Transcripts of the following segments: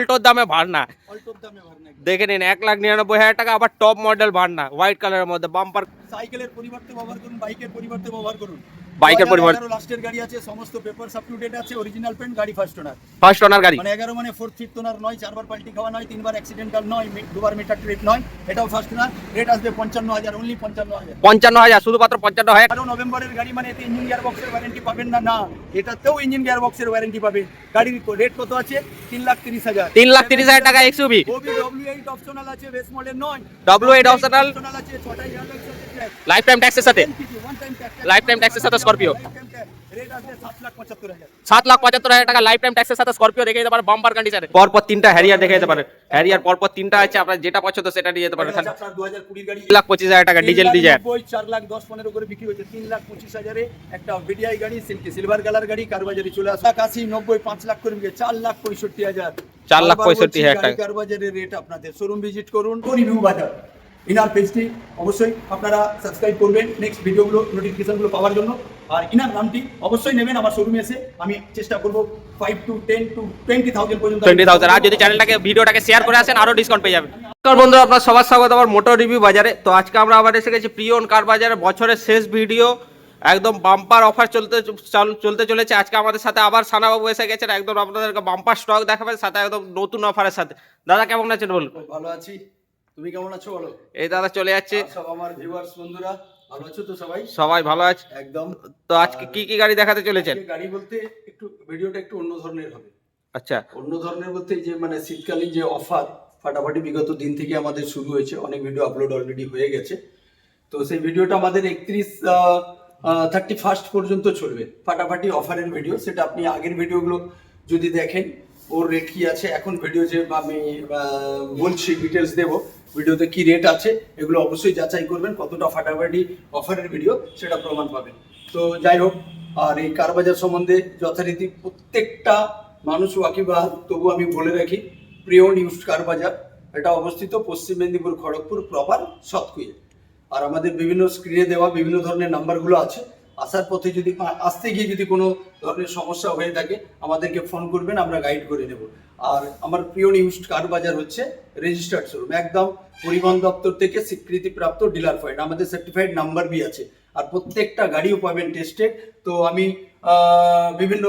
অল্টোর দামে ভাড়না, দেখে নিন 1,99,000 টাকা, আবার টপ মডেল ভাড়না হোয়াইট কালারের মধ্যে বাম্পার। সাইকেলের পরিবর্তে ব্যবহার করুন, বাইকের পরিবর্তে ব্যবহার করুন। বাইকের পরিবর্তে লাস্টের গাড়ি আছে, সমস্ত পেপার আপ টু ডেট আছে, অরিজিনাল পেন্ট, গাড়ি ফার্স্ট ওনার গাড়ি, মানে 11 মানে 4th 5th ওনার নয়, 4 বার পাল্টি খাওয়া নয়, 3 বার অ্যাক্সিডেন্টাল নয়, 2 বার মিটার ট্রিপ নয়, এটাও ফার্স্ট ওনার। রেট আসবে 55,000, অনলি 55,000, শুধুমাত্র 55,000। 12 নভেম্বরের গাড়ি, মানে এতে ইঞ্জিন গিয়ার বক্সের ওয়ারেন্টি পাবেন না, না এটাতেও ইঞ্জিন গিয়ার বক্সের ওয়ারেন্টি পাবেন। গাড়ির রেট কত আছে? 3,30,000, 3,30,000 টাকা এক্সইউভি। ওবি W8 অপশনাল আছে, বেস মডেল নয়, W8 অপশনাল আছে, 6টা এয়ারব্যাগ আছে, লাইফ টাইম ট্যাক্সের সাথে, লাইফ টাইম ট্যাক্সের সাথে স্করপিও। রেট আসবে 7,75,000, 7,75,000 টাকা লাইফ টাইম ট্যাক্সের সাথে স্করপিও দেখে যেতে পারে বাম্পার কন্ডিশনে। পরপর 3টা হ্যারিয়ার দেখে যেতে পারে, হ্যারিয়ার পরপর 3টা আছে, আপনার যেটা পছন্দ সেটা নিয়ে যেতে পারেন। 2020 গাড়ি, 3,25,000 টাকা ডিজেল ডিজায়ার, 4,10,15 করে বিক্রি হয়েছে, 3,25,000 একটা ভিডিআই গাড়ি, সিল্কি সিলভার কালার গাড়ি, কারবাজারে চলে আসে 80, 90, 5 লাখ করে বিক্রি, 4,65,000, 4,65,000 টাকা কারবাজারের রেট। আপনাদের শোরুম ভিজিট করুন। রিভিউ বাজার ইনার পেজটি অবশ্যই আপনারা সাবস্ক্রাইব করবেন নেক্সট ভিডিওগুলো নোটিফিকেশনগুলো পাওয়ার জন্য। আর ইনার নামটি অবশ্যই নেবেন আমার শোরুমে এসে, আমি চেষ্টা করব 5 to 10 to 20,000 পর্যন্ত 20,000। আর যদি চ্যানেলটাকে ভিডিওটাকে শেয়ার করে আসেন আরো ডিসকাউন্ট পেয়ে যাবেন। নমস্কার বন্ধুরা, আপনার সবার স্বাগত আমার মোটর রিভিউ বাজারে। তো আজকে আমরা আবার এসে গেছি প্রিয়ন কার বাজারে, বছরের শেষ ভিডিও, একদম বাম্পার অফার চলতে চলেছে। আজকে আমাদের সাথে আবার সানাবাবু এসে গেছেন, একদম আপনাদেরকে বাম্পার স্টক দেখাবেন, সাথে একদম নতুন অফারের সাথে। দাদা কেমন আছেন বলুন? ভালো আছি, তুমি কেমন আছো বলো? এই দাদা চলে যাচ্ছে। সব আমার ভিউয়ার্স বন্ধুরা ভালো আছো তো? সবাই সবাই ভালো আছে একদম। তো আজকে কি কি গাড়ি দেখাতে চলেছেন? গাড়ি বলতে একটু ভিডিওটা একটু অন্য ধরনের হবে। আচ্ছা, অন্য ধরনের বলতে যে মানে শীতকালীন যে অফার ফাটাফাটি বিগত দিন থেকে আমাদের শুরু হয়েছে, অনেক ভিডিও আপলোড অলরেডি হয়ে গেছে। তো সেই ভিডিওটা আমাদের 31 পর্যন্ত চলবে, ফাটাফাটি অফারের ভিডিও। সেটা আপনি আগের ভিডিওগুলো যদি দেখেন ওর রেট কি আছে, এখন ভিডিও যে আমি বলছি ডিটেলস দেবো, ভিডিওতে কি রেট আছে এগুলো অবশ্যই যাচাই করবেন, কতটা ফাটাফাটি অফারের ভিডিও সেটা প্রমাণ পাবেন। তো যাই হোক, আর এই কারবাজার সম্বন্ধে যথারীতি প্রত্যেকটা মানুষ ওয়াকিবহাল, তবু আমি বলে রাখি, প্রিয়ন ইউজড কার বাজার, এটা অবস্থিত পশ্চিম মেদিনীপুর খড়গপুর প্রপার সতকুয়ে। আর আমাদের বিভিন্ন স্ক্রিনে দেওয়া বিভিন্ন ধরনের নাম্বারগুলো আছে, আসার পথে যদি আসতে গিয়ে যদি কোনো ধরনের সমস্যা হয়ে থাকে আমাদেরকে ফোন করবেন, আমরা গাইড করে নেব। আর আমার প্রিয়ন ইউজড কার বাজার হচ্ছে রেজিস্টার্ড শোরুম, একদম পরিবহন দপ্তর থেকে স্বীকৃতিপ্রাপ্ত ডিলার পয়েন্ট, আমাদের সার্টিফাইড নাম্বার বি আছে, আর প্রত্যেকটা গাড়িও পাবেন টেস্টেড। তো আমি বিভিন্ন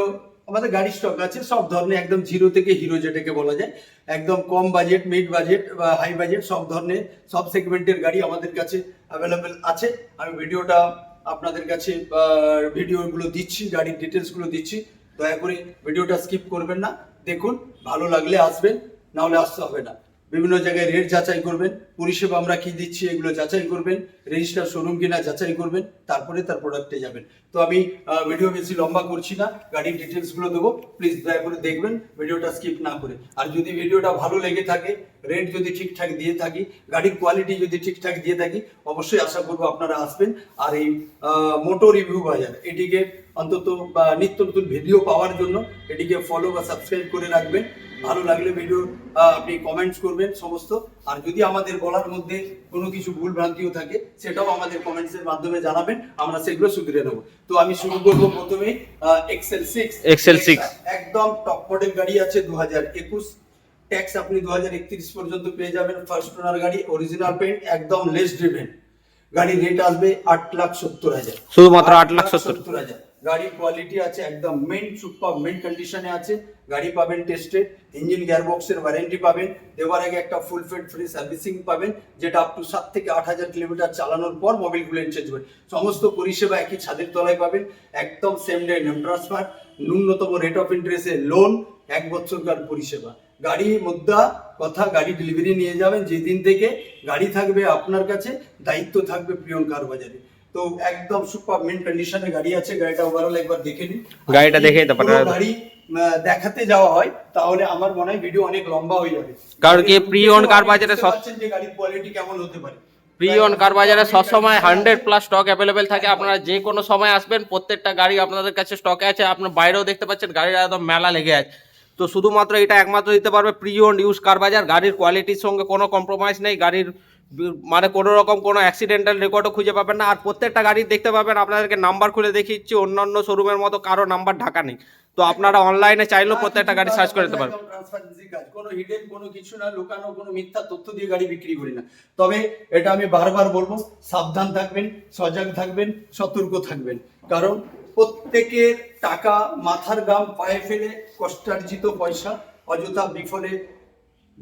আমাদের গাড়ি স্টক আছে সব ধরনের, একদম জিরো থেকে হিরো যেটাকে বলা যায়, একদম কম বাজেট, মিড বাজেট বা হাই বাজেট, সব ধরনের সব সেগমেন্টের গাড়ি আমাদের কাছে অ্যাভেলেবেল আছে। আমি ভিডিওটা আপনাদের কাছে ভিডিওগুলো দিচ্ছি, গাড়ির ডিটেলসগুলো দিচ্ছি, দয়া করে ভিডিওটা স্কিপ করবেন না, দেখুন, ভালো লাগলে আসবেন, না হলে আসতে হবে না। বিভিন্ন জায়গায় রেট যাচাই করবেন, পরিষেবা আমরা কি দিচ্ছি এগুলো যাচাই করবেন, রেজিস্টার শোরুম কিনা যাচাই করবেন, তারপরে তার প্রোডাক্টে যাবেন। তো আমি ভিডিও বেশি লম্বা করছি না, গাড়ির ডিটেলসগুলো দেবো, প্লিজ দয়া করে দেখবেন ভিডিওটা স্কিপ না করে। আর যদি ভিডিওটা ভালো লেগে থাকে, রেট যদি ঠিকঠাক দিয়ে থাকি, গাড়ির কোয়ালিটি যদি ঠিকঠাক দিয়ে থাকি, অবশ্যই আশা করবো আপনারা আসবেন। আর এই মোটর রিভিউ বাজার এটিকে অন্তত নিত্য নতুন ভিডিও পাওয়ার জন্য এটিকে ফলো বা সাবস্ক্রাইব করে রাখবেন। ভালো লাগলে ভিডিও আপনি কমেন্টস করবেন সমস্ত। আর যদি আমাদের বলার মধ্যে কোনো কিছু ভুল ভ্রান্তিও থাকে সেটাও আমাদের কমেন্টসের মাধ্যমে জানাবেন, আমরা সেগুলো শুধরে নেব। তো আমি শুরু করবো প্রথমে XL6 একদম টপ মডেল গাড়ি আছে, 2021, ট্যাক্স আপনি 2031 পর্যন্ত পেয়ে যাবেন, ফার্স্ট ওনার গাড়ি, অরিজিনাল পেন্ট, একদম লেস ড্রিভেন গাড়ির রেট আসবে 8,70,000, শুধুমাত্র 8,70,000। গাড়ির কোয়ালিটি আছে একদম সুপার কন্ডিশনে আছে, গাড়ি পাবেন টেস্টেড, ইঞ্জিন গিয়ারবক্সের ওয়ারেন্টি পাবেন, দেওয়ার আগে একটা ফুল ফেড ফ্রি সার্ভিসিং পাবেন, যেটা আপ টু 7 থেকে 8,000 কিলোমিটার চালানোর পর মোবিলগুলো চেঞ্জ হবে। সমস্ত পরিষেবা একই ছাদের তলায় পাবেন, একদম সেম ডে নেম ট্রান্সফার, ন্যূনতম রেট অফ ইন্টারেস্টে লোন, 1 বছরকার পরিষেবা। গাড়ি মুদ্রা কথা, গাড়ি ডেলিভারি নিয়ে যাবেন, যেদিন থেকে গাড়ি থাকবে আপনার কাছে, দায়িত্ব থাকবে প্রিয়ন কার বাজারে। তো একদম সুপার কন্ডিশনে গাড়ি আছে, গাড়িটা ওভারঅল একবার দেখে নিন, গাড়িটা দেখে নিতে পারেন। গাড়ি দেখাতে যাওয়া হয় তাহলে আমার মনে হয় ভিডিও অনেক লম্বা হয়ে যাবে, কারণ কি প্রিয়ন কার বাজারে যে গাড়ির কোয়ালিটি কেমন হতে পারে। প্রিয়ন কার বাজারে সবসময় 100+ স্টক অ্যাভেলেবেল থাকে, আপনারা যে কোনো সময় আসবেন, প্রত্যেকটা গাড়ি আপনাদের কাছে স্টকে আছে, আপনার বাইরেও দেখতে পাচ্ছেন গাড়ির একদম মেলা লেগে আছে। তো শুধুমাত্র এটা একমাত্র দিতে পারবে প্রিয়ন ইউজ কার বাজার, গাড়ির কোয়ালিটির সঙ্গে কোনো কম্প্রোমাইজ নেই, গাড়ির মানে কোনো রকম কোনো অ্যাক্সিডেন্টাল রেকর্ডও খুঁজে পাবেন না। আর প্রত্যেকটা গাড়ি দেখতে পাবেন, আপনাদেরকে নাম্বার খুলে দেখিয়েছি, অন্যান্য শোরুমের মতো কারো নাম্বার ঢাকা নেই, তো আপনারা অনলাইনে চাইলেও প্রত্যেকটা গাড়ি সার্চ করে নিতে পারবেন। ট্রান্সপারেন্সি কাজ, কোনো হিডেন কোনো কিছু না, লুকানো কোনো মিথ্যা তথ্য দিয়ে গাড়ি বিক্রি করি না। তবে এটা আমি বারবার বলবো, সাবধান থাকবেন, সজাগ থাকবেন, সতর্ক থাকবেন। কারণ প্রত্যেকের টাকা মাথার ঘাম পায়ে ফেলে কষ্টার্জিত পয়সা অযথা বিফলে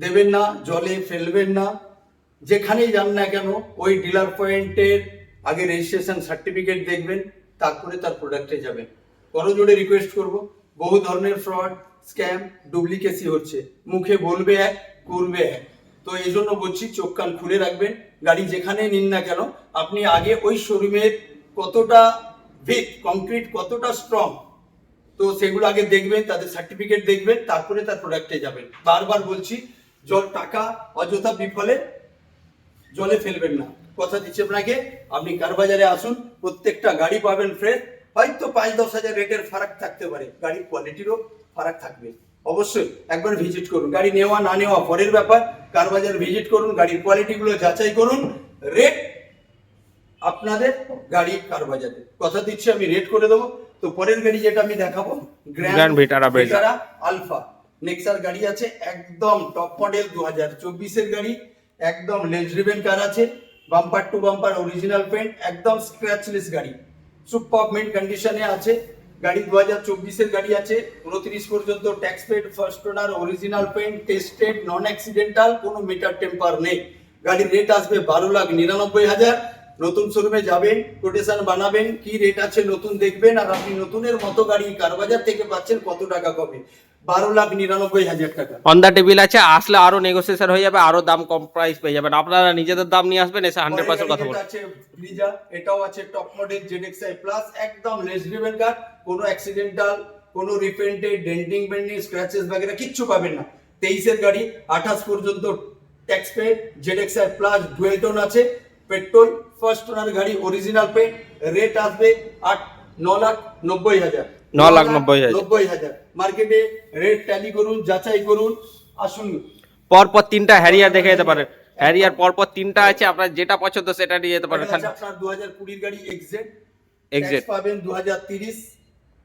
দেবেন না, জলে ফেলবেন না। যেখানেই যান না কেন ওই ডিলার পয়েন্টের আগে রেজিস্ট্রেশন সার্টিফিকেট দেখবেন, তারপরে তার প্রোডাক্টে যাবেন। করজোড়ে রিকোয়েস্ট করব, বহু ধরনের ফ্রড, স্ক্যাম, ডুপ্লিকেসি হচ্ছে, মুখে বলবে এক, করবে এক। তো এই জন্য বলছি, চোখ কান খুলে রাখবেন। গাড়ি যেখানে নিন না কেন, আপনি আগে ওই শোরুমের কতটা ভিত কংক্রিট কতটা স্ট্রং, তো সেগুলো আগে দেখবেন, তাদের সার্টিফিকেট দেখবেন, তারপরে তার প্রোডাক্টে যাবেন। বারবার বলছি, টাকা অযথা বিফলে জলে ফেলবেন না। কথা দিচ্ছি আপনাকে, আপনি কার বাজারে আসুন, প্রত্যেকটা গাড়ি পাবেন ফ্রেশ। হয়তো 5-10 হাজার রেটের ফারাক থাকতে পারে, গাড়ির কোয়ালিটিরও ফারাক থাকবে। অবশ্যই একবার ভিজিট করুন, গাড়ি নেওয়া না নেওয়া পরের ব্যাপার। কার বাজার ভিজিট করুন, গাড়ির কোয়ালিটিগুলো যাচাই করুন, রেট আপনাদের গাড়ি কার বাজারে। কথা দিচ্ছি আমি রেট করে দেবো। তো পরের গাড়ি যেটা আমি দেখাবো, গ্র্যান্ড ভিটারা আলফা নেক্সার গাড়ি আছে, একদম টপ মডেল 2024 গাড়ি, একদম লেস ড্রিভেন কার আছে, bumper to bumper original paint, একদম স্ক্র্যাচলেস গাড়ি, সুপার মেন্ট কন্ডিশনে আছে গাড়ি। 2024 গাড়ি আছে, 29 পর্যন্ত tax paid, first owner, original paint, tested, non accidental, কোনো মিটার টেম্পার নেই। গাড়ির রেট আসবে 12,99,000। নতুন শোরুমে যাবেন, কোটেশন বানাবেন, কি রেট আছে নতুন দেখবেন, আর আপনি নতুনের মতো গাড়ি কার বাজার থেকে পাচ্ছেন কত টাকা কমে, 12,99,000 টাকা। অন দা টেবিল আছে, আসলে আরো নেগোসিয়েশন হয়ে যাবে, আরো দাম কম প্রাইস পেয়ে যাবেন। আপনারা নিজেদের দাম নিয়ে আসবেন, এসে 100% কথা বলবেন। আছে ব্রিজা, এটাও আছে টপ মডেল ZXi প্লাস, একদম লেস ড্রিভেন কার, কোনো অ্যাক্সিডেন্টাল, কোনো রিপেন্টেড, ডেন্টিং বেন্ডিং, স্ক্র্যাচেস वगैरह কিচ্ছু পাবেন না। 23 গাড়ি, 28 পর্যন্ত tax paid, ZXi plus dual tone আছে, পেট্রোল, ফার্স্ট ওনার গাড়ি, অরিজিনাল পেন্ট। রেট আসবে 9,90,000। 9,90,000 মার্কেটে রেট ট্যালি করুন, যাচাই করুন, আসুন। পরপর 3টা হ্যারিয়ার দেখে যেতে পারেন। হ্যারিয়ার পরপর 3টা আছে, আপনার যেটা পছন্দ সেটা নিয়ে যেতে পারেন। আপনার 2020 গাড়ি এক্সেট পাবেন 2030।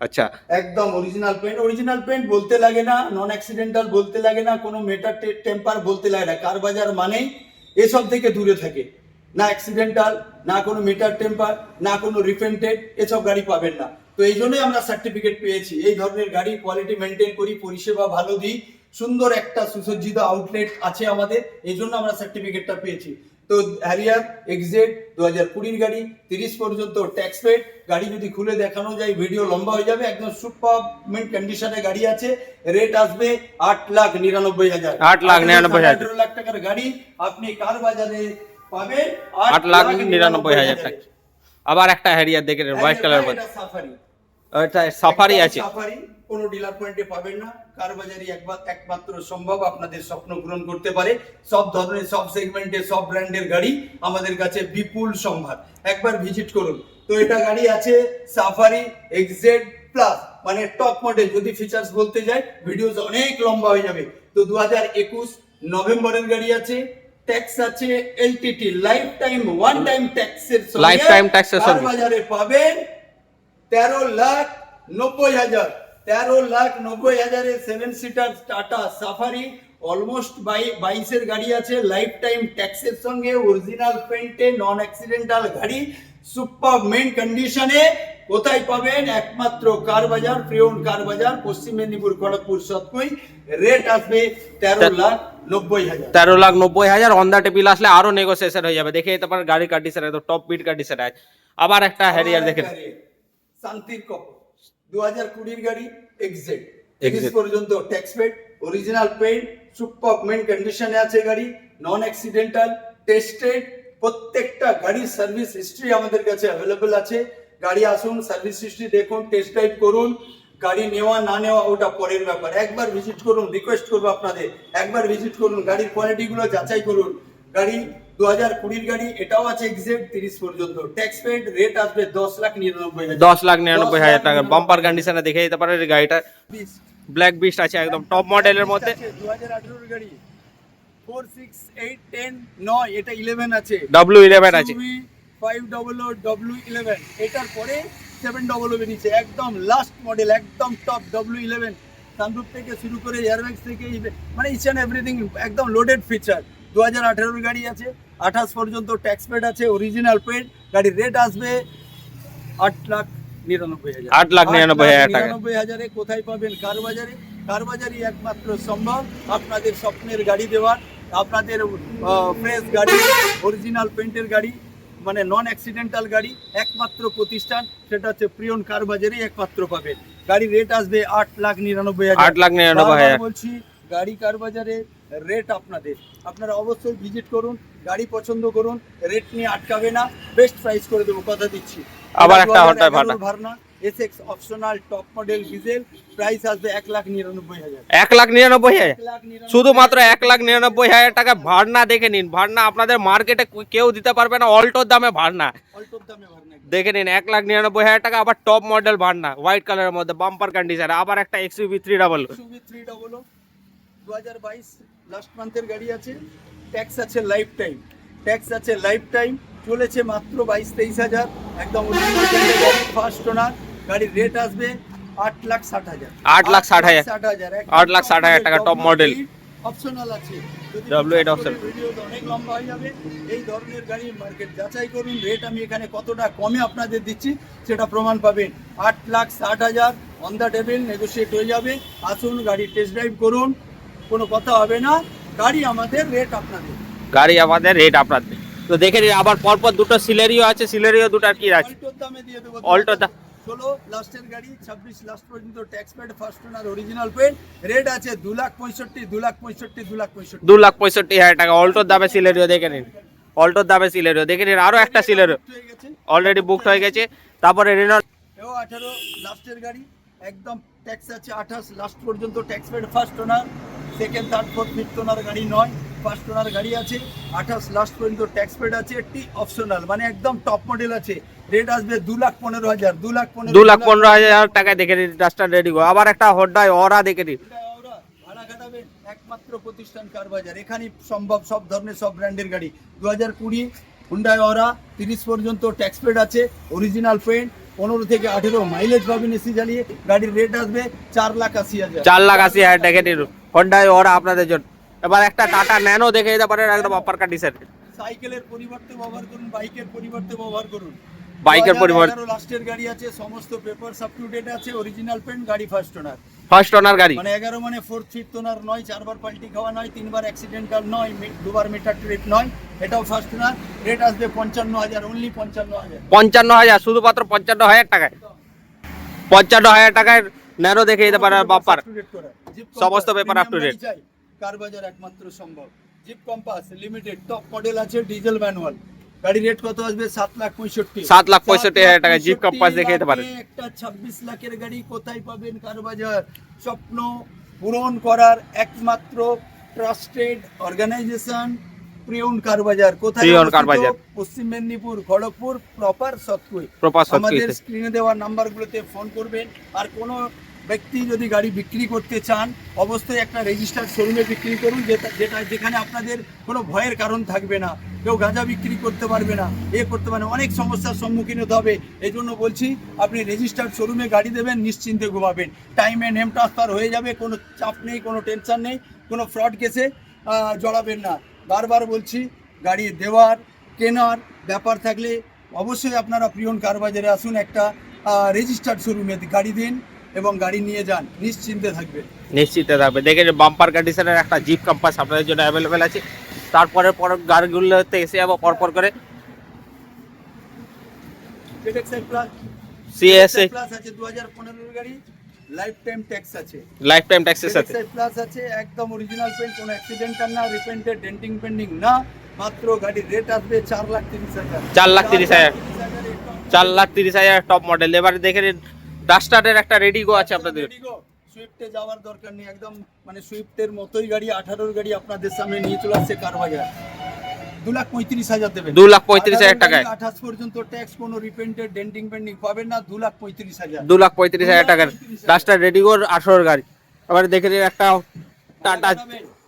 আচ্ছা, একদম অরিজিনাল পেন্ট বলতে লাগে না, নন অ্যাক্সিডেন্টাল বলতে লাগে না, কোনো মেটার টেম্পার বলতে লাগে না। কার বাজার মানেই এসব থেকে দূরে থাকে, না অ্যাক্সিডেন্টাল, না কোনো মিটার টেম্পার, না কোনো রিপেন্টেড, এসব গাড়ি পাবেন না। তো এই জন্যই আমরা সার্টিফিকেট পেয়েছি। এই ধরনের গাড়ি কোয়ালিটি মেনটেন করি, পরিষেবা ভালো দিই, সুন্দর একটা সুসজ্জিত আউটলেট আছে আমাদের, এই জন্য আমরা সার্টিফিকেটটা পেয়েছি। তো হ্যারিয়ার এক্সজেড 2020 গাড়ি, 30 পর্যন্ত ট্যাক্স পেড গাড়ি। যদি খুলে দেখানো যায় ভিডিও লম্বা হয়ে যাবে, একদম সুপার মেন্ট কন্ডিশনে গাড়ি আছে। রেট আসবে 8,99,000। 8,99,000 18 লাখ টাকার গাড়ি আপনি কার বাজারে পাবেন 8,99,000 টাকা। আবার একটা হ্যারিয়ার দেখেন হোয়াইট কালার মধ্যে, সাফারি। এটা সাফারি আছে। সাফারি কোনো ডিলার পয়েন্টে পাবেন না, কার বাজারে একমাত্র সম্ভব আপনাদের স্বপ্ন পূরণ করতে পারে। সব ধরনের, সব সেগমেন্টে, সব ব্র্যান্ডের গাড়ি আমাদের কাছে বিপুল সম্ভার, একবার ভিজিট করুন। তো এটা গাড়ি আছে সাফারি এক্সজেড প্লাস, মানে টপ মডেল। যদি ফিচার্স বলতে যাই ভিডিওস অনেক লম্বা হয়ে যাবে। তো 2021 নভেম্বরের গাড়ি আছে, ট্যাক্স আছে, LTT life time one time ট্যাক্সের সঙ্গে লাইফ টাইম ট্যাক্সের সঙ্গে বাজারে পাবেন 13,90,000। 13,90,000 এ 7 সিটার টাটা সাফারি, অলমোস্ট 22 গাড়ি আছে, লাইফ টাইম ট্যাক্সের সঙ্গে, অরিজিনাল পেন্টে, নন অ্যাক্সিডেন্টাল গাড়ি, সুপার মেন কন্ডিশনে। কোথায় পাবেন? একমাত্র কার বাজার, প্রিয়ন কার বাজার, পশ্চিম মেদিনীপুর, খড়গপুর, সতকুই। রেট আসবে 13,90,000। 13,90,000। অন দা টেবিল আসলে আরো নেগোসিয়েশন হয়ে যাবে। দেখে যেতে পারেন গাড়ির কন্ডিশন একদম টপ বিট কন্ডিশন আছে। আবার একটা হ্যারিয়ার দেখেন, শান্তির কপর 2020 গাড়ি এক্সজেড, 30 পর্যন্ত tax paid, original paint, super মেন কন্ডিশনে আছে গাড়ি, নন অ্যাক্সিডেন্টাল, টেস্টেড। প্রত্যেকটা গাড়ির সার্ভিস হিস্ট্রি আমাদের কাছে অ্যাভেলেবল আছে। গাড়ি আসুন, সার্ভিস হিস্ট্রি দেখুন, টেস্ট ড্রাইভ করুন। গাড়ি নেওয়া না নেওয়া ওটা পরের ব্যাপার, একবার ভিজিট করুন। রিকোয়েস্ট করবো আপনাদের, একবার ভিজিট করুন, গাড়ির কোয়ালিটিগুলো যাচাই করুন। গাড়ি 2020 গাড়ি, এটাও আছে এক্সজেড, 30 পর্যন্ত ট্যাক্স পেড। রেট আসবে 10,99,000। 10,99,000 টাকা। বাম্পার কন্ডিশনে দেখে যেতে পারেন। গাড়িটা ব্ল্যাক বিস্ট আছে, একদম টপ মডেলের মধ্যে। 2018 গাড়ি 4, 6, 8, 10, 9, এটা 11 আছে, W11 আছে, 500 W11। এটার পরে 700 বেরিয়েছে, একদম লাস্ট মডেল, একদম টপ W11 সানরুফ থেকে শুরু করে এয়ারব্যাগস থেকে মানে ইচ অ্যান্ড এভরিথিং একদম লোডেড ফিচার। 2018 গাড়ি আছে, 28 পর্যন্ত ট্যাক্স পেড আছে, অরিজিনাল পেড। গাড়ির রেট আসবে 8,99,000। 8,99,000 কোথায় পাবেন? কার বাজারে। কার বাজারই একমাত্র সম্ভব আপনাদের স্বপ্নের গাড়ি দেওয়ার, আপনাদের ফ্রেশ গাড়ি, অরিজিনাল পেন্টের গাড়ি, মানে নন অ্যাক্সিডেন্টাল গাড়ি একমাত্র প্রতিষ্ঠান, সেটা হচ্ছে প্রিয়ন কার বাজারেই একমাত্র পাবেন। গাড়ির রেট আসবে 8,99,000। 8,99,000 বলছি গাড়ি কার বাজারে রেট আপনারা অবশ্যই ভিজিট করুন, গাড়ি পছন্দ করুন, রেট নিয়ে আটকাবে না, বেস্ট প্রাইস করে দেবো, কথা দিচ্ছি। আবার একটা Honda Verna Essex optional top model diesel, price আসবে 1,99,000। 1,99,000 শুধুমাত্র 1,99,000 টাকা ভার্না দেখে নিন। ভার্না আপনাদের মার্কেটে কেউ দিতে পারবে না, অল্টোর দামে ভার্না দেখে নিন। 1,99,000 টাকা। আবার টপ মডেল ভার্না হোয়াইট কালারের মধ্যে বাম্পার কন্ডিশন। আবার একটা XUV 300 2022 লাস্ট মান্থের গাড়ি আছে, ট্যাক্স আছে লাইফ টাইম, চলেছে মাত্র 22-23,000, একদম ফার্স্ট ওনার। গাড়ির রেট আসবে 8,60,000। 8,60,000 টাকা টপ মডেল অপশনাল আছে। W8 option. ভিডিও তো অনেক লম্বা হয়ে যাবে। এই ধরনের গাড়ি মার্কেট যাচাই করুন, রেট আমি এখানে কতটা কমে আপনাদের দিচ্ছি সেটা প্রমাণ পাবেন। 8,60,000 অন দ্য টেবিল, নেগোশিয়েট হয়ে যাবে। আসুন গাড়ি টেস্ট ড্রাইভ করুন, কোনো কথা হবে না। গাড়ি আমাদের, রেট আপনাদের। তো দেখে নিন। আবার পরপর দুটো সিলেরিও আছে, সিলেরিও দুটার কি আছে? অল্টোর দামে দিয়ে দেবো। অল্টো দাম 16 লাস্টের গাড়ি, 26 লাস্ট পর্যন্ত tax paid, first owner, original paid. Rate আছে 2,65,000 টাকা। অল্টোর দামে সিলেরিও দেখে নিন। আরো একটা সিলেরিও অলরেডি বুকড হয়ে গেছে। তারপরে রেনল্ড 18 লাস্টের গাড়ি, একদম ট্যাক্স আছে 28 লাস্ট পর্যন্ত tax paid, first owner, second third fourth fifth owner গাড়ি নয়, ফার্স্ট ওনার গাড়ি আছে, 28 লাস্ট পর্যন্ত ট্যাক্স পেড আছে, টি অপশনাল, মানে একদম টপ মডেল আছে। রেট আসবে 2,15,000। 2,15,000 টাকা দেখে নিন। Duster ready go. আবার একটা হোন্ডা ওরা দেখে নিন। ভাড়া কাটাবেন একমাত্র প্রতিষ্ঠান কার বাজার, এখানেই সম্ভব সব ধরনের সব ব্র্যান্ডের গাড়ি। 2020 হুন্ডাই ওরা 30 পর্যন্ত ট্যাক্স পেড আছে, অরিজিনাল পেন্ট, 15 থেকে 18 মাইলেজ পাবেন এসি জ্বালিয়ে। গাড়ির রেট আসবে 4,80,000। 4,80,000 টাকা নিন হোন্ডাই ওরা আপনাদের জন্য। এবার একটা টাটা ন্যানো দেখে দিতে পারেন, একদম অপার কন্ডিশন। সাইকেলের পরিবর্তে ব্যবহার করুন, বাইকের পরিবর্তে ব্যবহার করুন। বাইকের পরিবর্তে লাস্টের গাড়ি আছে, সমস্ত পেপারস আপ টু ডেট আছে, অরিজিনাল পেন্ট, গাড়ি ফার্স্ট ওনার গাড়ি, মানে 11 মানে ফোর্থ ফিফথ ওনার নয়, 4 বার পাল্টি খাওয়া নয়, 3 বার অ্যাক্সিডেন্টাল নয়, 2 বার মিটার ট্রিপ নয়, এটাও ফার্স্ট ওনার। রেট আসবে 55,000, অনলি 55,000। 55,000 শুধুমাত্র 55,000 টাকায়। 55,000 টাকায় ন্যানো দেখে দিতে পারেন বাম্পার, সমস্ত পেপার আপ টু ডেট। কার বাজার একমাত্র সম্ভব। Zip compass limited top model আছে, ডিজেল ম্যানুয়াল। গাড়ির রেট কত আসবে? 7,65,000। 7,65,000 টাকা জিপ কম্পাস দেখে দিতে পারেন। একটা 26 লাখের গাড়ি কোথায় পাবেন? কার বাজার। স্বপ্ন পূরণ করার একমাত্র ট্রাস্টেড অর্গানাইজেশন প্রিয়ন কার বাজার। কোথায়? পশ্চিম মেদিনীপুর, খড়গপুর, প্রপার সতকুই। আমাদের স্ক্রিনে দেওয়া নাম্বারগুলোতে ফোন করবেন। আর কোনো ব্যক্তি যদি গাড়ি বিক্রি করতে চান, অবশ্যই একটা রেজিস্টার্ড শোরুমে বিক্রি করুন, যেখানে আপনাদের কোনো ভয়ের কারণ থাকবে না। কেউ গাঁজা বিক্রি করতে পারবে না, করতে পারে, অনেক সমস্যার সম্মুখীন হতে হবে। এই জন্য বলছি আপনি রেজিস্টার্ড শোরুমে গাড়ি দেবেন, নিশ্চিন্তে ঘুমাবেন, টাইমে নেম ট্রান্সফার হয়ে যাবে, কোনো চাপ নেই, কোনো টেনশন নেই, কোনো ফ্রড কেসে জড়াবেন না। বারবার বলছি, গাড়ি দেওয়ার কেনার ব্যাপার থাকলে অবশ্যই আপনারা প্রিয়ন কার বাজারে আসুন, একটা রেজিস্টার্ড শোরুমে গাড়ি দিন এবং গাড়ি নিয়ে যান, নিশ্চিন্তে থাকবে। দেখেন বাম্পার কন্ডিশনের একটা জিপ কম্পাস আপনাদের জন্য অ্যাভেলেবেল আছে। তারপরে গাড়িগুলোতে এসে যাবো পরপর করে। সিএসএ প্লাস আছে 2015 গাড়ি, লাইফ টাইম ট্যাক্স আছে, প্লাস আছে, একদম অরিজিনাল পেন্ট, কোনো অ্যাক্সিডেন্টাল না, রিপেন্টেড, ডেন্টিং পেন্ডিং না। মাত্র গাড়ির রেট আসবে 4,30,000। 4,30,000 টপ মডেল। এবারে দেখে নিন ডাস্টারের একটা রেডিগো আছে আপনাদের। সুইফটে যাওয়ার দরকার নেই, একদম মানে সুইফটের মতোই গাড়ি, 18 গাড়ি আপনাদের সামনে নিয়ে চলে আসছে কার বাজার। 2,35,000 দেবেন। 2,35,000 টাকায় 28 পর্যন্ত ট্যাক্স, কোনো রিপেন্টেড, ডেন্টিং পেন্ডিং পাবেন না। 2,35,000। 2,35,000 টাকার ডাস্টার রেডিগোর 18 গাড়ি। এবারে দেখে নিন একটা টাটা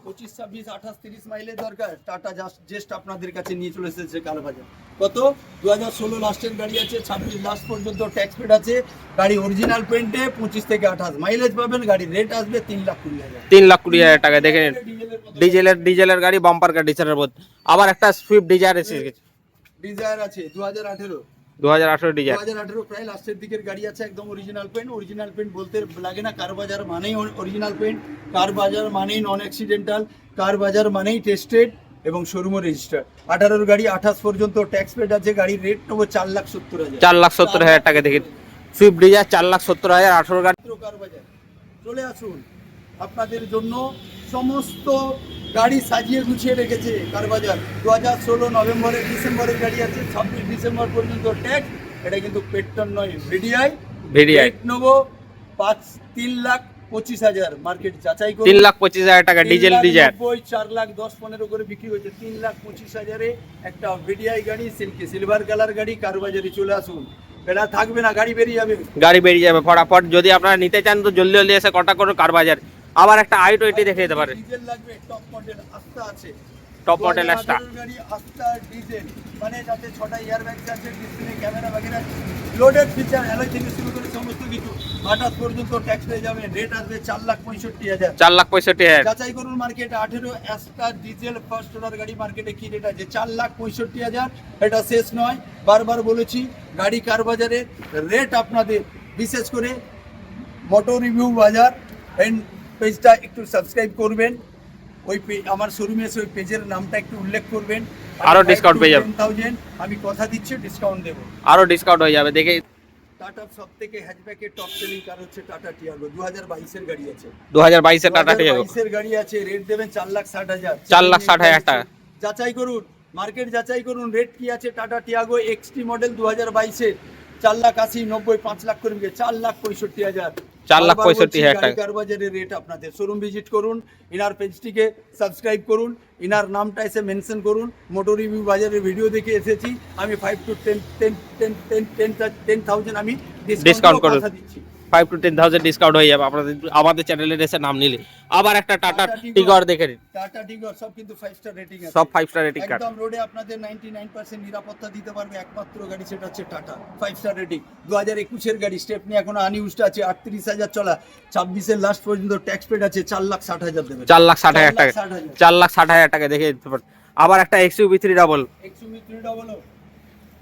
25, 26, 28, 30 মাইলের দরকার, টাটা জেস্ট আপনাদের কাছে নিয়ে চলে এসেছে কারবাজার। কত? 2016 লাস্টের গাড়ি আছে, 26 লাস্ট পর্যন্ত ট্যাক্স পেড আছে, গাড়ি অরিজিনাল পেন্টে, 25 থেকে 28 মাইলেজ পাবেন, গাড়ির রেট আসবে 3,20,000। 3,20,000 টাকা দেখেন, ডিজেলের গাড়ি, বাম্পার কন্ডিশনের মধ্যে। আবার একটা সুইফট ডিজায়ার এসে গেছে, ডিজায়ার আছে 2018 ডিজায়ার, 2018 প্রায় লাস্টের দিকের গাড়ি আছে, একদম অরিজিনাল পেন্ট বলতে লাগে না, কার বাজার মানেই অরিজিনাল পেন্ট, কার বাজার মানেই নন অ্যাক্সিডেন্টাল, কার বাজার মানেই টেস্টেড এবং শোরুমও রেজিস্টার। 18 গাড়ি 28 পর্যন্ত ট্যাক্স পেড আছে, গাড়ির রেট নেবো 4,70,000। 4,70,000 টাকা দেখেন, সুইফট ডিজায়ার 4,70,000, 18 গাড়ি। কার বাজার চলে আসুন, আপনাদের জন্য সমস্ত গাড়ি সাজিয়ে গুছিয়ে রেখেছে কার বাজার। 2016 নভেম্বরের ডিসেম্বরের গাড়ি আছে, 26 ডিসেম্বর পর্যন্ত ট্যাক্স। এটা কিন্তু পেট্রোল নয়, ভিডিআই নেবো 3,25,000 মার্কেট যাচাই করে। 3,25,000 টাকা ডিজেল ডিজায়ার, 4,10-15 করে বিক্রি হয়েছে। 3,25,000-এ একটা ভিডিআই গাড়ি, সিলভার কালার গাড়ি, কার বাজারে চলে আসুন। এটা থাকবে না, গাড়ি বেরিয়ে যাবে ফটাফট। যদি আপনারা নিতে চান তো জলদি এসে কন্টাক্ট করুন কার বাজার। আবার একটা i20 দেখে দিতে পারে, ডিজেল লাগবে, টপ মডেল আস্তা আছে, টপ মডেল আস্তা গাড়ি, আস্তা ডিজেল, মানে যাতে 6টা এয়ার ব্যাগ আছে, ডিসপ্লে ক্যামেরা বাগেরা, লোডেড ফিচার, অ্যালয় থেকে শুরু করে সমস্ত কিছু। 28 পর্যন্ত ট্যাক্স পেয়ে যাবেন, রেট আসবে 4,65,000। 4,65,000 যাচাই করুন market. 18 Astra diesel first owner গাড়ি মার্কেটে কি রেট আছে? 4,65,000। এটা শেষ নয়, বারবার বলেছি, গাড়ি কার বাজারের রেট আপনাদের, বিশেষ করে মোটর রিভিউ বাজার পেজটা একটু সাবস্ক্রাইব করবেন, ওই আমার শোরুমে এসে ওই পেজের নামটা একটু উল্লেখ করবেন, আরো ডিসকাউন্ট পেয়ে যাবেন। 10,000 আমি কথা দিচ্ছি ডিসকাউন্ট দেবো, আরো ডিসকাউন্ট হয়ে যাবে দেখে। টাটা সবথেকে হ্যাচব্যাকের টপ সেলিং কার হচ্ছে টাটা টিয়াগো। 2022 এর গাড়ি আছে, 2022 এর টাটা টিয়াগো, 2022 এর গাড়ি আছে, রেট দেবেন 4,60,000। 4,60,000 টাকা। যাচাই করুন মার্কেট, যাচাই করুন রেট কি আছে। টাটা টিয়াগো এক্সটি মডেল 2022 এর 4,80,000, 90, 5 লাখ করে 4,65,000। 4,65,000 টাকা কার বাজারের রেট আপনাদের। শোরুম ভিজিট করুন, ইনার পেজটিকে সাবস্ক্রাইব করুন, ইনার নামটা এসে মেনশন করুন। মোটর রিভিউ বাজারের ভিডিও দেখে এসেছি আমি, 5 to 10,000 আমি ডিসকাউন্ট করে দিচ্ছি। 5 to 10,000 ডিসকাউন্ট হয়ে যাবে আপনাদের আমাদের চ্যানেলে এসে নাম নিলে। আবার একটা টাটা টিগর দেখে নিন, টাটা টিগর সব কিন্তু 5 স্টার রেটিং আছে, সব 5 স্টার রেটিং কার। একদম রোডে আপনাদের 99% নিরাপত্তা দিতে পারবে একমাত্র গাড়ি, সেটা হচ্ছে টাটা 5 স্টার রেটিং। 2021 এর গাড়ি, স্টেপনি এখনো আনইউজড আছে, 38,000 চলা, 26 এর লাস্ট পর্যন্ত ট্যাক্স পেড আছে, 4,60,000 দেবে। 4,60,000 টাকা, 4,60,000 টাকা দেখে দিতে পারেন। আবার একটা XUV 3 ডাবল,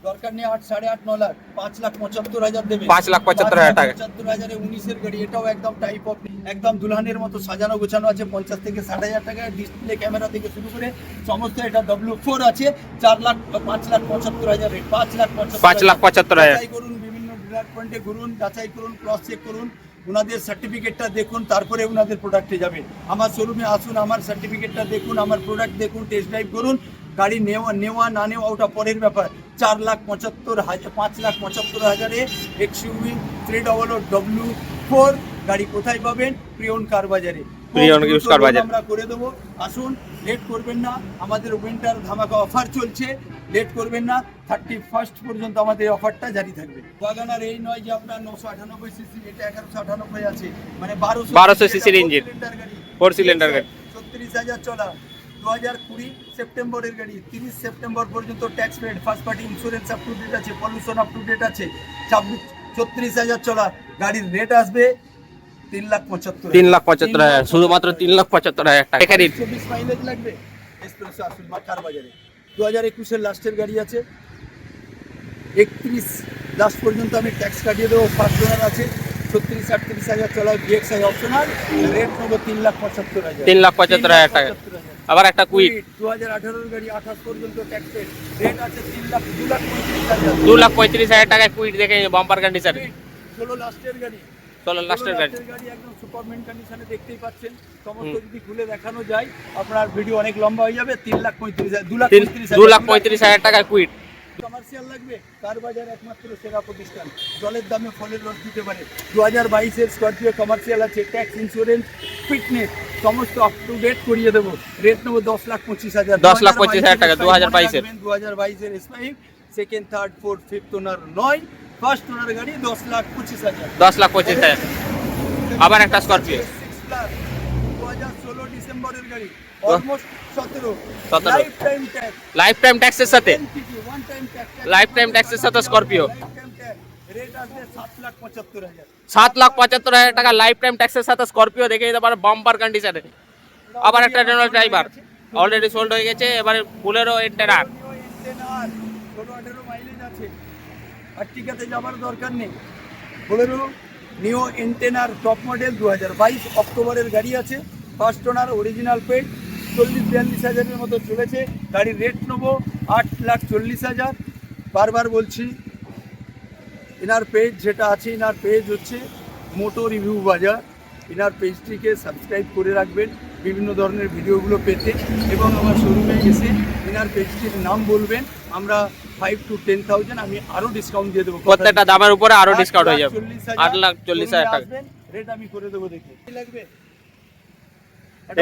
দরকার নেই 8, 8.5, 9 লাখ, 5,75,000 দেবে। 5,75,000 টাকা, 75,000 19 এর গাড়ি, এটাও একদম টাইপ অফ, একদম দুলহানের মতো সাজানো গোছানো আছে। 50 থেকে 60,000 টাকা, ডিসপ্লে ক্যামেরা থেকে শুরু করে সমস্ত। এটা W4 আছে, 5,75,000 রেট, 5,75,000। যাচাই করুন, বিভিন্ন ডিলার পয়েন্টে ঘুরুন, যাচাই করুন, ক্রস চেক করুন, ওনাদের সার্টিফিকেটটা দেখুন, তারপরে ওনাদের প্রোডাক্টে যাবেন। আমার শোরুমে আসুন, আমার সার্টিফিকেটটা দেখুন, আমার প্রোডাক্ট দেখুন, টেস্ট ড্রাইভ করুন। গাড়ি নেওয়া না নেওয়া ওটা পরের ব্যাপার। 4,75,000, 5,75,000 XUV 300 W4 গাড়ি কোথায় পাবেন? প্রিয়ন কার বাজারে, প্রিয়ন ইউজ কার বাজার আমরা করে দেবো। আসুন, লেট করবেন না, আমাদের উইন্টার ধামাকা অফার চলছে, লেট করবেন না। 31st পর্যন্ত আমাদের অফারটা জারি থাকবে। ওয়াগনার এই নয় যে আপনার 998 সিসি, এটা 1198 আছে, মানে 1200 সিসির ইঞ্জিন, 4 সিলিন্ডার গাড়ি, 36,000 চলা। 2020 সেপ্টেম্বরের গাড়ি, 30 সেপ্টেম্বর পর্যন্ত tax paid, first party insurance up to date আছে, পলিউশন আপ টু ডেট আছে। 36,000 চলা, গাড়ির রেট আসবে 3,75,000, শুধুমাত্র 3,75,000 টাকা। 24 মাইলেজ লাগবে, এক্সপ্রেসো আসুন কার বাজারে। 2021 এর লাস্টের গাড়ি আছে, 31 লাস্ট পর্যন্ত আমি ট্যাক্স কাটিয়ে দেবো। ফার্স্ট ওনার আছে, 36-38,000 চলা, VXI অপশনাল, রেট নেবো 3,75,000। 3,75,000 টাকা। আবার একটা কুইট 2018 এর গাড়ি, 28 পর্যন্ত ট্যাক্স পেড, রেট আছে 2,35,000। 2,35,000 টাকায় কুইট দেখে বাম্পার কন্ডিশন। 16 লাস্টের গাড়ি, 16 লাস্টের গাড়ি একদম সুপারমেন্ট কন্ডিশনে দেখতেই পাচ্ছেন। সমস্ত যদি খুলে দেখানো যায় আপনার ভিডিও অনেক লম্বা হয়ে যাবে। 3,35,000, 2,35,000 টাকায় কুইট। কমার্শিয়াল লাগবে, কার বাজার একমাত্র সেরা প্রতিষ্ঠান, জলের দামে ফলের রস দিতে পারে। 2022 এর স্করপিও কমার্শিয়াল আছে, ট্যাক্স, ইন্স্যুরেন্স, ফিটনেস সমস্ত আপ টু ডেট করিয়ে দেবো। রেট নেবো 10,25,000। 10,25,000 টাকা 2022 এর। 2022 এর S5, second, third, fourth, fifth owner নয়, ফার্স্ট ওনার গাড়ি 10,25,000। 10,25,000। আবার একটা স্করপিও 2016 ডিসেম্বরের গাড়ি, almost 17 17 life time tax life time ট্যাক্সের সাথে one time tax life time ট্যাক্সের সাথে স্করপিও রেট আসবে 7,75,000 7,75,000 টাকা লাইফ টাইম ট্যাক্সের সাথে স্করপিও দেখে নিতে পারে বাম্পার কন্ডিশনে। আবার একটা রেনল্ট ড্রাইভার অলরেডি সোল্ড হয়ে গেছে, এবারে বুলেরো এন্টেনার। 18 মাইলেজ আছে, আর্টিকাতে যাবার দরকার নেই। বোলেরো নিও এন্টেনার টপ মডেল 2022 অক্টোবরের গাড়ি আছে, ফার্স্ট ওনার, অরিজিনাল পেড, 40-42 হাজারের মতো চলেছে। গাড়ির রেট নেবো 8,40,000। বারবার বলছি, এনার পেজ যেটা আছে, এনার পেজ হচ্ছে মোটো রিভিউ বাজার। এনার পেজটিকে সাবস্ক্রাইব করে রাখবেন বিভিন্ন ধরনের ভিডিওগুলো পেতে, এবং আমার শোরুমে এসে এনার পেজটির নাম বলবেন, আমরা 5 to 10,000 আমি আরও ডিসকাউন্ট দিয়ে দেবো। প্রত্যেকটা দামের উপরে আরো ডিসকাউন্ট হয়ে যাবে। 8,40,000 টাকা রেট আমি করে দেবো। দেখে কি লাগবে?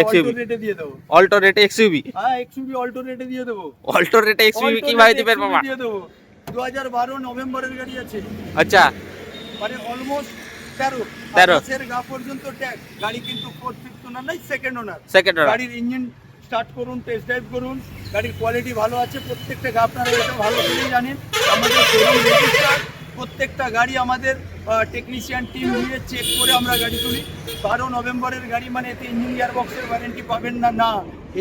XUV অল্টো রেটে দিয়ে দেবো। অল্টো রেটে এক্সইউভি, হ্যাঁ, এক্সইউভি অল্টো রেটে দিয়ে দেবো। অল্টো রেটে এক্সইউভি কিভাবে দিবেন বাবা? দিয়ে দেবো। 2012 নভেম্বরের গাড়ি আছে, আচ্ছা মানে অলমোস্ট 13 এর গা পর্যন্ত ট্যাক্স। গাড়ি কিন্তু 4th ওনার নাই, সেকেন্ড ওনার। গাড়ির ইঞ্জিন স্টার্ট করুন, টেস্ট ড্রাইভ করুন, গাড়ির কোয়ালিটি ভালো আছে। প্রত্যেকটা গা আপনারা এটা ভালো করেই জানেন, আমাদের শোরুম রেজিস্টার। প্রত্যেকটা গাড়ি আমাদের টেকনিশিয়ান টিম দিয়ে চেক করে আমরা গাড়ি তুলি। 12 নভেম্বরের গাড়ি মানে এতে ইঞ্জিন গিয়ার বক্সের ওয়ারেন্টি পাবেন না, না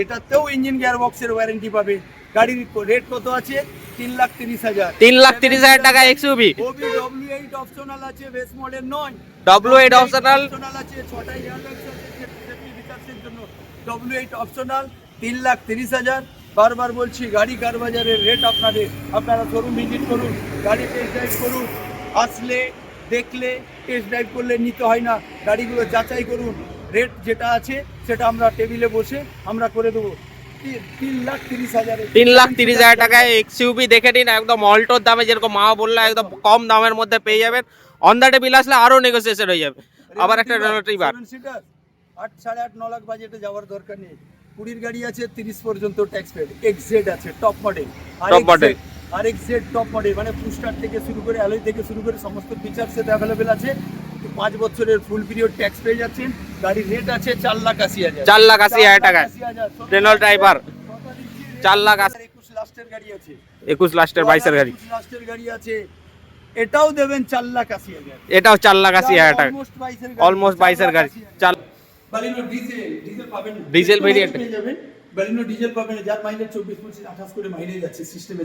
এটাতেও ইঞ্জিন গিয়ার বক্সের ওয়ারেন্টি পাবেন। গাড়ির রেট কত আছে? 3,30,000। 3,30,000 টাকা এক্সইউভি। ওবি W8 অপশনাল আছে, বেস মডেল নয়। W8 অপশনাল আছে, 6টা এয়ারব্যাগস আছে সেফটি ফিচারসের জন্য। W8 optional 3,30,000। বারবার বলছি, গাড়ি কার বাজারের রেট আপনারা শোরুম ভিজিট করুন, গাড়ি টেস্ট ড্রাইভ করুন। আসলে দেখলে টেস্ট ড্রাইভ করলে নিতে হয় না, গাড়িগুলো যাচাই করুন। রেট যেটা আছে সেটা আমরা টেবিলে বসে আমরা করে দেবো। 3,30,000 3,30,000 টাকায় এক্সইউভি দেখে নিন, একদম অল্টোর দামে, যেরকম মা বললো একদম কম দামের মধ্যে পেয়ে যাবেন। অন দ্য টেবিল আসলে আরো নেগোসিয়েশন হয়ে যাবে। আবার একটা রেনল্ট রিভার 8-9.5 লাখ বাজেটে যাওয়ার দরকার নেই। 20 গাড়ি আছে, 30 পর্যন্ত ট্যাক্স পেড। এক্সজেড আছে, টপ মডেল। আর এক্সজেড টপ মডেল মানে পুস্টার থেকে শুরু করে অ্যালয় থেকে শুরু করে সমস্ত ফিচার্স এতে অ্যাভেলেবেল আছে। 5 বছরের ফুল পিরিয়ড ট্যাক্স পেয়ে যাচ্ছেন। গাড়ির রেট আছে 4,80,000। 4,80,000 টাকায় রেনল্ট ড্রাইভার 4,80,000। 21 লাস্টের গাড়ি আছে, 21 লাস্টের 22 এর গাড়ি, 21 লাস্টের গাড়ি আছে, এটাও দেবেন 4,80,000। এটাও 4,80,000 টাকা, অলমোস্ট 22 এর গাড়ি। 4 বালিনো ডিজেল পাবেন, ডিজেল ভেরিয়েন্ট পেয়ে যাবেন। বালিনো ডিজেল পাবেন, যার মাইলেজ 24-25-28 করে মাইলেজ আছে সিস্টেমে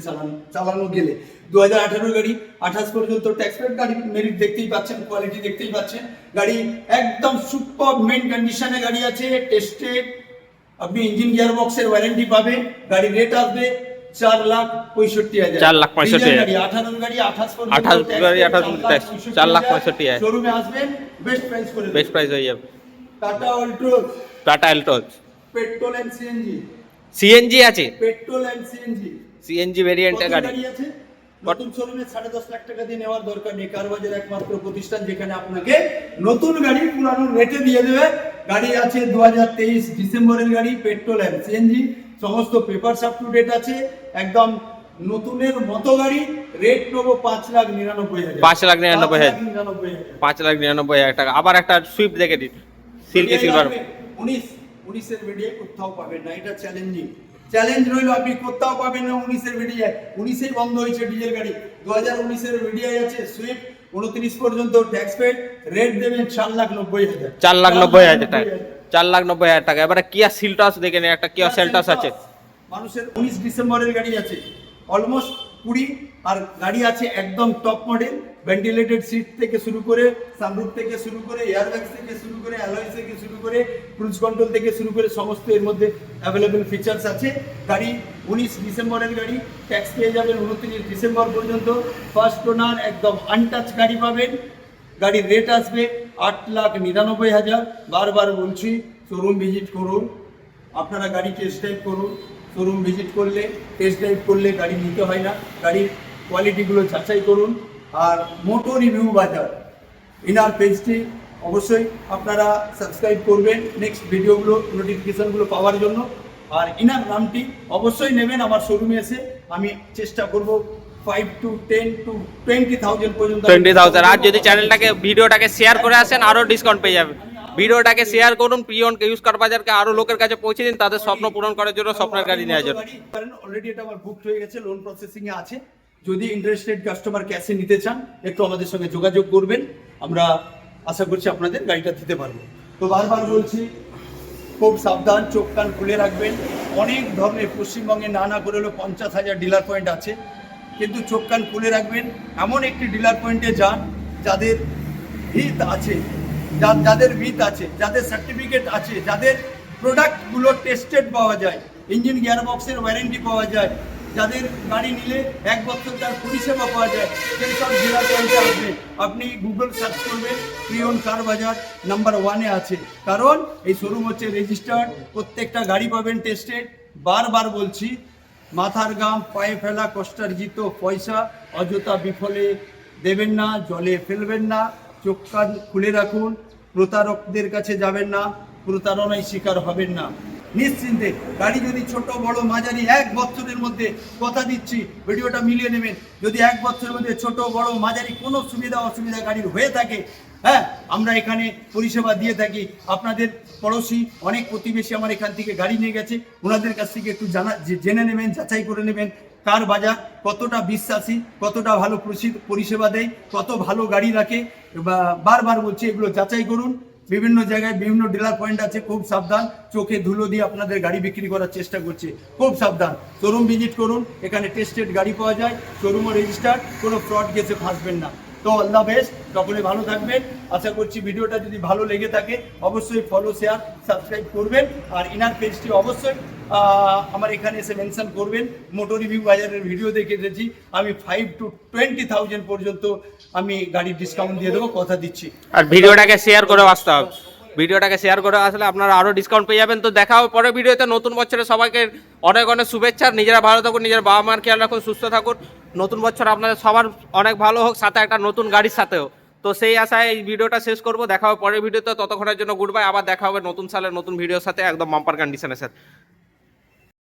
চালানো গেলে। 2018 গাড়ি, 28 পর্যন্ত ট্যাক্স পেড। গাড়ি মেরিট দেখতেই পাচ্ছেন, কোয়ালিটি দেখতেই পাচ্ছেন। গাড়ি একদম সুপার মেন কন্ডিশনে গাড়ি আছে, টেস্টেড। আপনি ইঞ্জিন গিয়ার বক্সের ওয়ারেন্টি পাবেন। গাড়ি রেট আসবে 4,65,000। 4,65,000 গাড়ি 18 গাড়ি 28 পর্যন্ত 28 গাড়ি 28 ট্যাক্স 4,65,000। শোরুমে আসবেন, বেস্ট প্রাইস করে বেস্ট প্রাইস হয়ে যাবে। Tata Altroz, Tata Altroz petrol and CNG, CNG আছে, পেট্রোল এন্ড সিএনজি, সিএনজি ভেরিয়েন্টের গাড়ি আছে। নতুন শোরুমে 10.5 লাখ টাকা দিয়ে নেওয়ার দরকার নেই। কারবাজার একমাত্র প্রতিষ্ঠান যেখানে আপনাকে নতুন গাড়ি পুরানো রেটে দিয়ে দেবে। গাড়ি আছে 2023 ডিসেম্বরের গাড়ি, পেট্রোল এন্ড সিএনজি, সমস্ত পেপারস আপ টু ডেট আছে, একদম নতুনের মতো গাড়ি। রেট নেবো 5,99,000। 5,99,000, 5,99,000 টাকা। আবার একটা সুইফট দেখে দিন, সিল্কি সিলভার। 19 এর ভিডিও কোথাও পাবেন না, এটা চ্যালেঞ্জ রইল, আপনি কোথাও পাবেন না 19 এর ভিডিও। 19 বন্ধ হয়েছে ডিজেল গাড়ি। 2019 এর ভিডিও আছে সুইফট, 29 পর্যন্ত ট্যাক্স পেড। রেট দেবেন 4,90,000। 4,90,000 টাকা, 4,90,000 টাকা। এবারে কিয়া সেলটস দেখে নিন, একটা কিয়া সেলটস আছে মানুষের। 19 ডিসেম্বরের গাড়ি আছে, অলমোস্ট 20। আর গাড়ি আছে একদম টপ মডেল, ভেন্টিলেটেড সিট থেকে শুরু করে, সানরুফ থেকে শুরু করে, এয়ারব্যাগস থেকে শুরু করে, অ্যালয় থেকে শুরু করে, ক্রুজ কন্ট্রোল থেকে শুরু করে সমস্ত এর মধ্যে অ্যাভেলেবেল ফিচার্স আছে। গাড়ি 19 ডিসেম্বরের গাড়ি, ট্যাক্স পেয়ে যাবেন 29 ডিসেম্বর পর্যন্ত। ফার্স্ট ওনার, একদম আনটাচ গাড়ি পাবেন। গাড়ির রেট আসবে 8,99,000। বারবার বলছি, শোরুম ভিজিট করুন, আপনারা গাড়ি টেস্ট ড্রাইভ করুন। শোরুম ভিজিট করলে, টেস্ট ড্রাইভ করলে গাড়ি নিতে হয় না, গাড়ির কোয়ালিটিগুলো যাচাই করুন। আর মোটো রিভিউ বাজার ইনার পেজটি অবশ্যই আপনারা সাবস্ক্রাইব করবেন নেক্সট ভিডিওগুলো নোটিফিকেশনগুলো পাওয়ার জন্য। আর ইনার নামটি অবশ্যই নেবেন আমার শোরুমে এসে। আমি চেষ্টা করব 5 to 10 to 20,000 পর্যন্ত। 20,000। আর যদি চ্যানেলটাকে ভিডিওটাকে শেয়ার করে আসেন আরো ডিসকাউন্ট পেয়ে যাবেন। ভিডিওটাকে শেয়ার করুন, প্রিয়ন ইউজ কার বাজারকে আরো লোকের কাছে পৌঁছে দিন, তাদের স্বপ্ন পূরণ করার জন্য, স্বপ্নের গাড়ি নেওয়ার জন্য। অলরেডি এটা আমার বুক হয়ে গেছে, লোন প্রসেসিং এ আছে। যদি ইন্টারেস্টেড কাস্টমার ক্যাশে নিতে চান একটু আমাদের সঙ্গে যোগাযোগ করবেন, আমরা আশা করছি আপনাদের গাড়িটা দিতে পারবো। তো বারবার বলছি, খুব সাবধান, চোখ কান খুলে রাখবেন। অনেক ধরনের পশ্চিমবঙ্গে না করে হলো 50,000 ডিলার পয়েন্ট আছে, কিন্তু চোখ কান খুলে রাখবেন। এমন একটি ডিলার পয়েন্টে যান যাদের ভিত আছে, যাদের ভিত আছে, যাদের সার্টিফিকেট আছে, যাদের প্রোডাক্টগুলো টেস্টেড পাওয়া যায়, ইঞ্জিন গিয়ারবক্সের ওয়ারেন্টি পাওয়া যায়, যাদের গাড়ি নিলে 1 বছর তার পরিষেবা পাওয়া যায়, সেই সব ডিলার পয়েন্টে আসবে। আপনি গুগল সার্চ করবেন, প্রিয়ন কার বাজার নাম্বার 1-এ আছে, কারণ এই শোরুম হচ্ছে রেজিস্টার্ড, প্রত্যেকটা গাড়ি পাবেন টেস্টেড। বারবার বলছি, মাথার গাম পায়ে ফেলা কষ্টার্জিত পয়সা অযথা বিফলে দেবেন না, জলে ফেলবেন না। চোখ কান খুলে রাখুন, প্রতারকদের কাছে যাবেন না, প্রতারণায় শিকার হবেন না। নিশ্চিন্তে গাড়ি যদি ছোট বড় মাঝারি 1 বছরের মধ্যে, কথা দিচ্ছি ভিডিওটা মিলিয়ে নেবেন, যদি 1 বছরের মধ্যে ছোট বড় মাঝারি কোনো সুবিধা অসুবিধা গাড়ির হয়ে থাকে, হ্যাঁ, আমরা এখানে পরিষেবা দিয়ে থাকি। আপনাদের পড়োশি অনেক প্রতিবেশী আমার এখান থেকে গাড়ি নিয়ে গেছে, ওনাদের কাছ থেকে একটু জেনে নেবেন, যাচাই করে নেবেন কার বাজার কতটা বিশ্বাসী, কতটা ভালো পরিষেবা দেয়, কত ভালো গাড়ি রাখে। বারবার বলছি, এগুলো যাচাই করুন। বিভিন্ন জায়গায় বিভিন্ন ডিলার পয়েন্ট আছে, খুব সাবধান। চোখে ধুলো দিয়ে আপনাদের গাড়ি বিক্রি করার চেষ্টা করছে, খুব সাবধান। শোরুম ভিজিট করুন, এখানে টেস্টেড গাড়ি পাওয়া যায়, শোরুমও রেজিস্টার্ড, কোনো ফ্রড কেসে ফাঁসবেন না। তো আল্লাহ বেস্ট, সকলে ভালো থাকবেন। আশা করছি ভিডিওটা যদি ভালো লেগে থাকে অবশ্যই ফলো, শেয়ার, সাবস্ক্রাইব করবেন। আর ইনার পেজটি অবশ্যই আমার এখানে এসে মেনশন করবেন। মোটর রিভিউ বাজারের ভিডিও দেখে এসেছি, আমি 5 to 20,000 পর্যন্ত আমি গাড়ির ডিসকাউন্ট দিয়ে দেবো, কথা দিচ্ছি। আর ভিডিওটাকে শেয়ার করে আসতে হবে, ভিডিওটাকে শেয়ার করে আসলে আপনারা আরো ডিসকাউন্ট পেয়ে যাবেন। তো দেখা হবে পরের ভিডিওতে। নতুন বছরে সবাইকে অনেক অনেক শুভেচ্ছা। নিজেরা ভালো থাকুন, নিজের বাবা মার খেয়াল রাখুন, সুস্থ থাকুন। নতুন বছর আপনাদের সবার অনেক ভালো হোক, সাথে একটা নতুন গাড়ির সাথেও। তো সেই আশায় এই ভিডিওটা শেষ করবো। দেখা হবে পরের ভিডিওতে, ততক্ষণের জন্য গুড বাই। আবার দেখা হবে নতুন সালের নতুন ভিডিওর সাথে, একদম বাম্পার কন্ডিশনের সাথে।